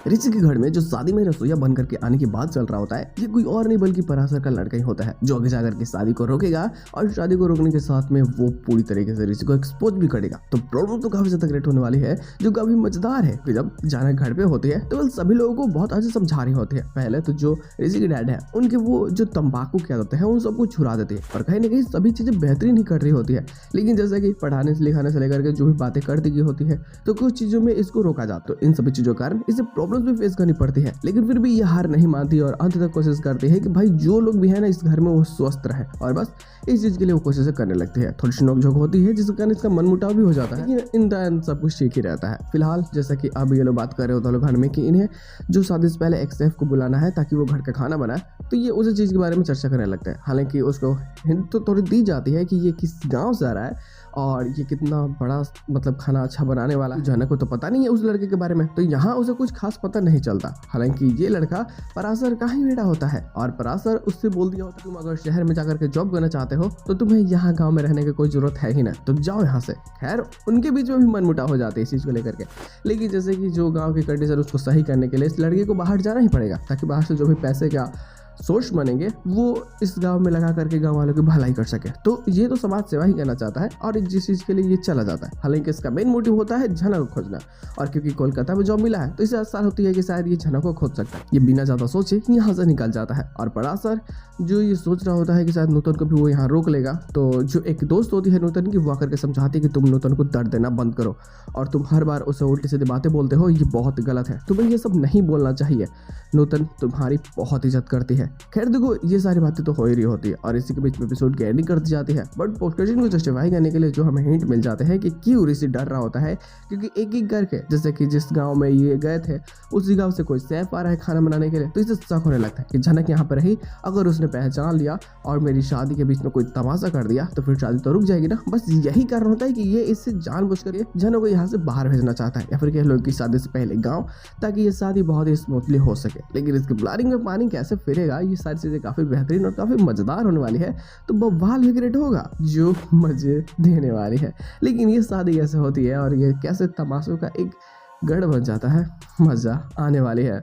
ऋषि के घर में जो शादी में रसोईया बन करके आने की बात चल रहा होता है, ये कोई और नहीं बल्कि पराशर का लड़का ही होता है, जो आगे जाकर के शादी को रोकेगा और शादी को रोकने के साथ में वो पूरी तरीके से ऋषि को एक्सपोज भी करेगा। तो प्रॉब्लम तो काफी ज्यादा क्रिएट होने वाली है, जो काफी मजेदार है कि जब जाना घर पे होती है तो वो सभी लोगों को बहुत अच्छे समझा रही होती है। पहले तो जो ऋषि के डैड है उनके वो जो तंबाकू के आदत है उन सबको छुड़ा देती है और कहीं ना कहीं सभी चीजें बेहतरीन ही कर रही होती है। लेकिन जैसे कि पढ़ाने से लिखाने से लेकर के जो भी बातें कर दी गई होती है तो कुछ चीजों में इसको रोका जाता। तो इन सभी चीजों के कारण इसे प्रॉब्लम्स भी फेस करनी पड़ती है, लेकिन फिर भी ये हार नहीं मानती और अंत तक कोशिश करती है कि भाई जो लोग भी है ना इस घर में वो स्वस्थ रहे, और बस इस चीज के लिए वो कोशिश करने लगती है। थोड़ी सी नोकझोंक होती है जिसके कारण इसका मनमुटाव भी हो जाता है, लेकिन इन द एंड सब कुछ ठीक ही रहता है। फिलहाल जैसा कि अब ये लोग बात कर रहे होते हैं घर में कि इन्हें जो शादी से पहले एक शेफ को बुलाना है ताकि वो घर का खाना बनाए, तो ये उसी चीज के बारे में चर्चा करने लगता है। हालांकि उसको हिंट तो थोड़ी दी जाती है कि ये किस गाँव से आ रहा है और ये कितना बड़ा मतलब खाना अच्छा बनाने वाला है। जनक को तो पता नहीं है उस लड़के के बारे में, तो यहाँ उसे कुछ खास पता नहीं चलता। हालांकि ये लड़का पराशर का ही बेटा होता है और पराशर उससे बोल दिया होता है तुम अगर शहर में जाकर के जॉब करना चाहते हो तो तुम्हें यहाँ गांव में रहने की कोई जरूरत है ही ना, तुम जाओ यहाँ से। खैर उनके बीच में भी मनमुटाव हो जाते हैं इस चीज को लेकर के, लेकिन जैसे कि जो गाँव की कंडीशन उसको सही करने के लिए इस लड़के को बाहर जाना ही पड़ेगा ताकि बाहर से जो भी पैसे का सोर्स बनेंगे वो इस गांव में लगा करके गांव वालों की भलाई कर सके। तो ये तो समाज सेवा ही करना चाहता है और जिस चीज के लिए ये चला जाता है। हालांकि इसका मेन मोटिव होता है झनक को खोजना, और क्योंकि कोलकाता में जॉब मिला है तो इसे आसार होती है कि शायद ये झनक को खोज सकता है। ये बिना ज्यादा सोचे यहाँ से निकल जाता है और पराशर जो ये सोच रहा होता है कि शायद नूतन को भी वो यहाँ रोक लेगा, तो जो एक दोस्त होती है नूतन की वो आकर के समझाती है कि तुम नूतन को दर्द देना बंद करो और तुम हर बार उसे उल्टी सीधी बातें बोलते हो, ये बहुत गलत है, तुम्हें ये सब नहीं बोलना चाहिए, नूतन तुम्हारी बहुत इज्जत करती है। खैर देखो ये सारी बातें तो हो ही रही होती है और इसी के बीच में एपिसोड की एंडिंग कर दी जाती है, बट पोस्ट क्रेडिट को जस्टिफाई करने के लिए जो हमें हिंट मिल जाते हैं कि क्यों ऋषि डर रहा होता है, क्योंकि एक एक करके जैसे कि जिस गांव में ये गए थे उसी गांव से कोई शेफ आ रहा है खाना बनाने के लिए, तो इसे शक होने लगता है कि झनक यहाँ पर रही, अगर उसने पहचान लिया और मेरी शादी के बीच में कोई तमाशा कर दिया तो फिर शादी तो रुक जाएगी ना। बस यही कारण होता है कि ये इससे जानबूझकर ये झनक को यहाँ से बाहर भेजना चाहता है या फिर कह लो कि शादी से पहले गाँव, ताकि ये शादी बहुत ही स्मूथली हो सके। लेकिन इसके प्लानिंग में पानी कैसे फिरेगा, ये सारी चीजें काफी बेहतरीन और काफी मजेदार होने वाली है, तो बवाल भी क्रिएट होगा जो मजे देने वाली है। लेकिन ये शादी कैसे होती है और ये कैसे तमाशों का एक गढ़ बन जाता है, मजा आने वाली है।